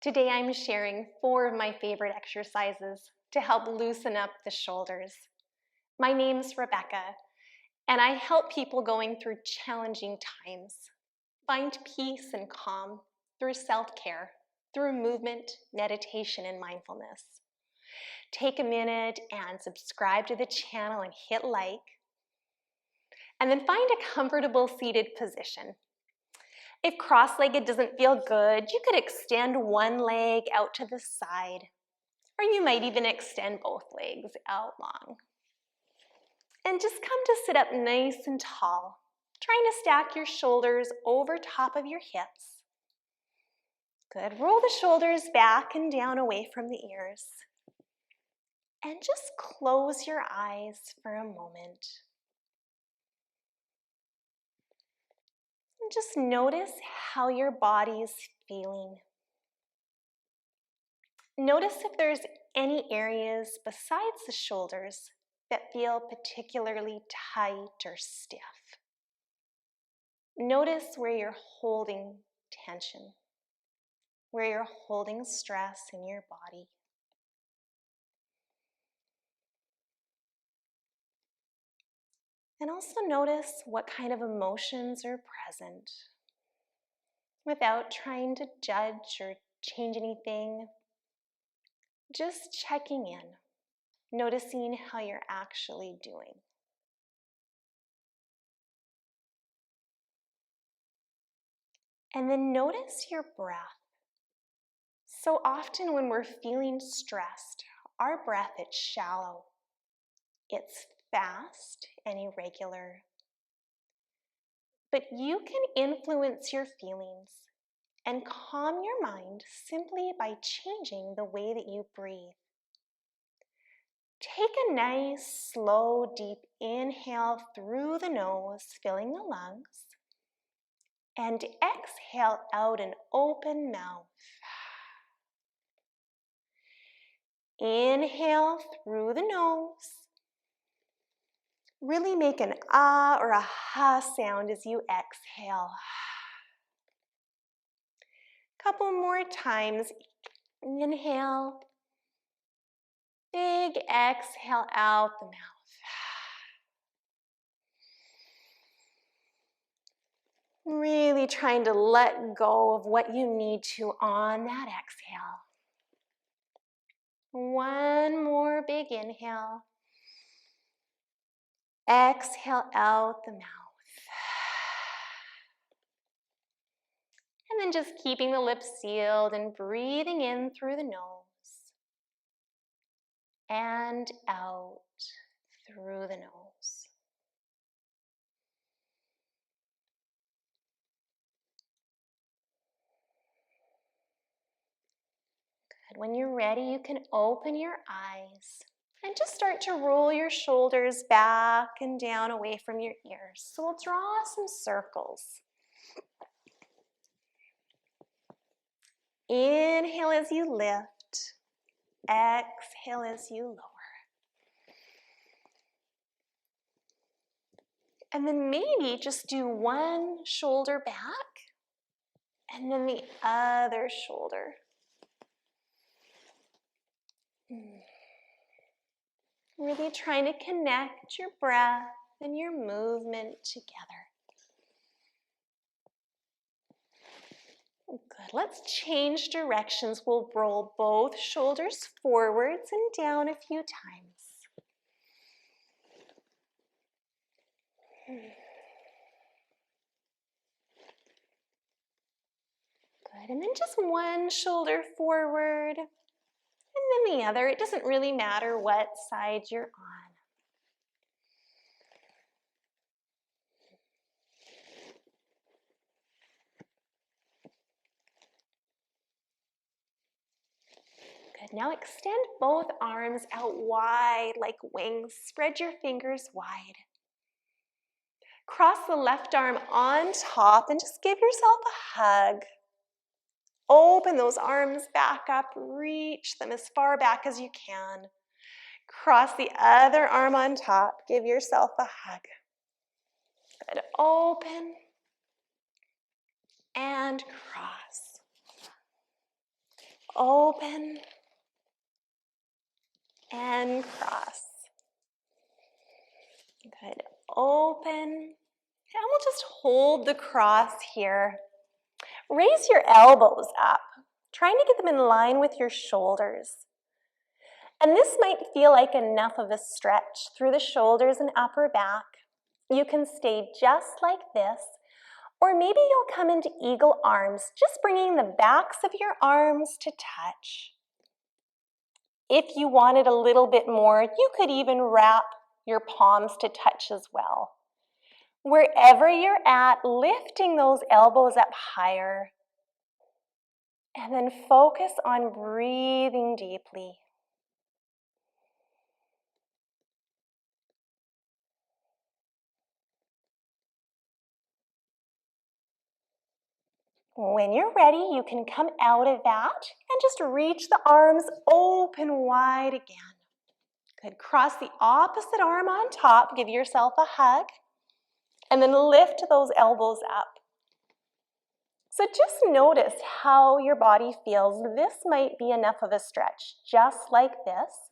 Today I'm sharing 4 of my favorite exercises to help loosen up the shoulders. My name's Rebecca, and I help people going through challenging times find peace and calm through self-care, through movement, meditation, and mindfulness. Take a minute and subscribe to the channel and hit like, and then find a comfortable seated position. If cross-legged doesn't feel good, you could extend one leg out to the side, or you might even extend both legs out long. And just come to sit up nice and tall, trying to stack your shoulders over top of your hips. Good. Roll the shoulders back and down away from the ears. And just close your eyes for a moment. And just notice how your body's feeling. Notice if there's any areas besides the shoulders that feel particularly tight or stiff. Notice where you're holding tension, where you're holding stress in your body. And also notice what kind of emotions are present without trying to judge or change anything. Just checking in, noticing how you're actually doing. And then notice your breath. So often when we're feeling stressed, our breath is shallow. It's fast and irregular. But you can influence your feelings and calm your mind simply by changing the way that you breathe. Take a nice, slow, deep inhale through the nose, filling the lungs, and exhale out an open mouth. Inhale through the nose. Really make an ah or a ha sound as you exhale. Couple more times. Inhale. Big exhale out the mouth. Really trying to let go of what you need to on that exhale. One more big inhale. Exhale out the mouth. And then just keeping the lips sealed and breathing in through the nose and out through the nose. Good. When you're ready, you can open your eyes and just start to roll your shoulders back and down away from your ears. So we'll draw some circles. Inhale as you lift. Exhale as you lower. And then maybe just do one shoulder back and then the other shoulder. Really trying to connect your breath and your movement together. Good. Let's change directions. We'll roll both shoulders forwards and down a few times. Good. And then just one shoulder forward and then the other. It doesn't really matter what side you're on. Good. Now extend both arms out wide like wings. Spread your fingers wide. Cross the left arm on top and just give yourself a hug. Open those arms back up. Reach them as far back as you can. Cross the other arm on top. Give yourself a hug. Good. Open and cross. open and cross. Good. Open. And we'll just hold the cross here. Raise your elbows up, trying to get them in line with your shoulders. And this might feel like enough of a stretch through the shoulders and upper back. You can stay just like this, or maybe you'll come into eagle arms, just bringing the backs of your arms to touch. If you wanted a little bit more, you could even wrap your palms to touch as well. Wherever you're at, lifting those elbows up higher. And then focus on breathing deeply. When you're ready, you can come out of that and just reach the arms open wide again. Good. Cross the opposite arm on top. Give yourself a hug. And then lift those elbows up. So just notice how your body feels. This might be enough of a stretch, just like this.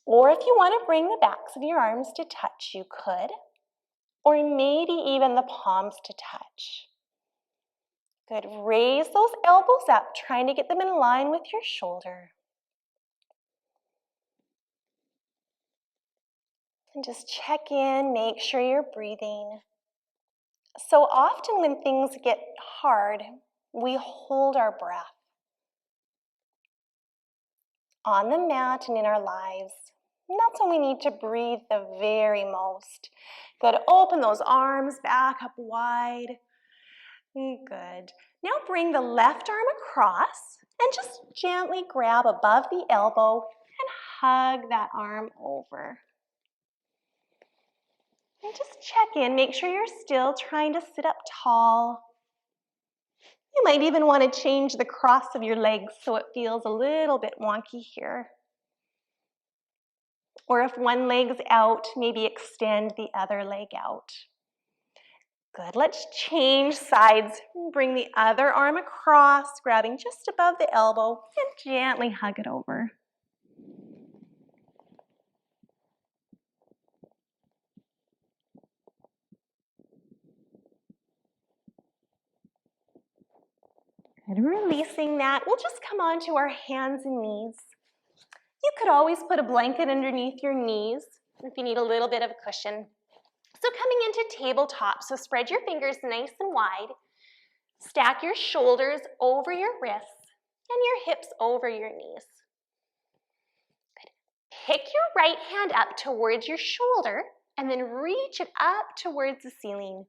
Or if you want to bring the backs of your arms to touch, you could. Or maybe even the palms to touch. Good. Raise those elbows up, trying to get them in line with your shoulder. And just check in, make sure you're breathing. So often when things get hard, we hold our breath on the mat and in our lives. And that's when we need to breathe the very most. Good. Open those arms back up wide. Good. Now bring the left arm across and just gently grab above the elbow and hug that arm over. And just check in. Make sure you're still trying to sit up tall. You might even want to change the cross of your legs so it feels a little bit wonky here. Or if one leg's out, maybe extend the other leg out. Good. Let's change sides. Bring the other arm across, grabbing just above the elbow, and gently hug it over. And releasing that, we'll just come onto our hands and knees. You could always put a blanket underneath your knees if you need a little bit of a cushion. So coming into tabletop, so spread your fingers nice and wide. Stack your shoulders over your wrists and your hips over your knees. Good. Pick your right hand up towards your shoulder and then reach it up towards the ceiling.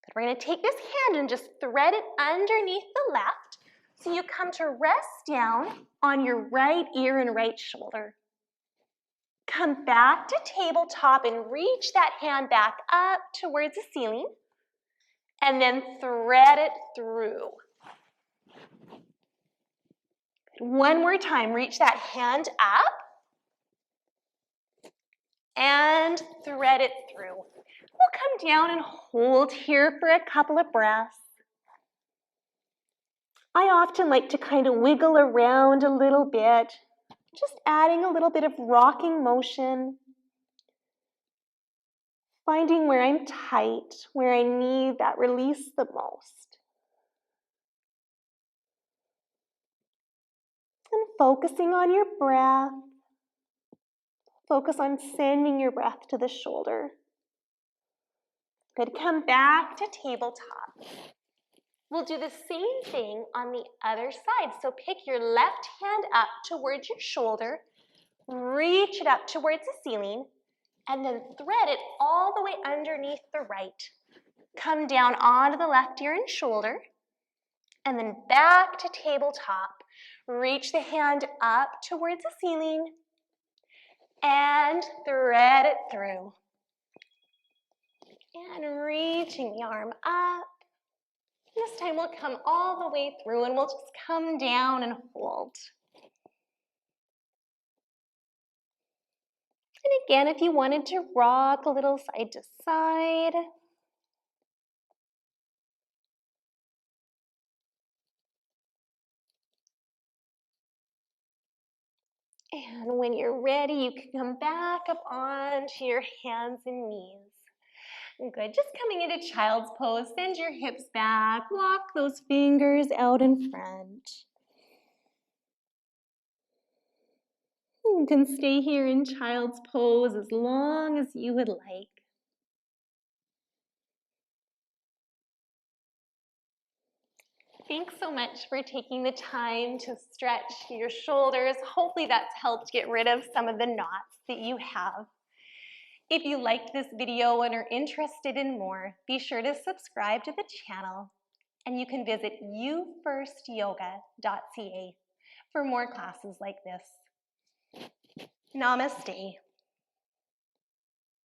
Good. We're going to take this hand and just thread it underneath the left so you come to rest down on your right ear and right shoulder. Come back to tabletop and reach that hand back up towards the ceiling. And then thread it through. One more time, reach that hand up and thread it through. We'll come down and hold here for a couple of breaths. I often like to kind of wiggle around a little bit, just adding a little bit of rocking motion, finding where I'm tight, where I need that release the most. And focusing on your breath. Focus on sending your breath to the shoulder. Good. Come back to tabletop. We'll do the same thing on the other side. So pick your left hand up towards your shoulder, reach it up towards the ceiling, and then thread it all the way underneath the right. Come down onto the left ear and shoulder, and then back to tabletop. Reach the hand up towards the ceiling, and thread it through. And reaching the arm up. This time we'll come all the way through and we'll just come down and hold. And again, if you wanted to rock a little side to side. And when you're ready, you can come back up onto your hands and knees. Good, just coming into child's pose, send your hips back, walk those fingers out in front. You can stay here in child's pose as long as you would like. Thanks so much for taking the time to stretch your shoulders. Hopefully that's helped get rid of some of the knots that you have. If you liked this video and are interested in more, be sure to subscribe to the channel, and you can visit youfirstyoga.ca for more classes like this. Namaste.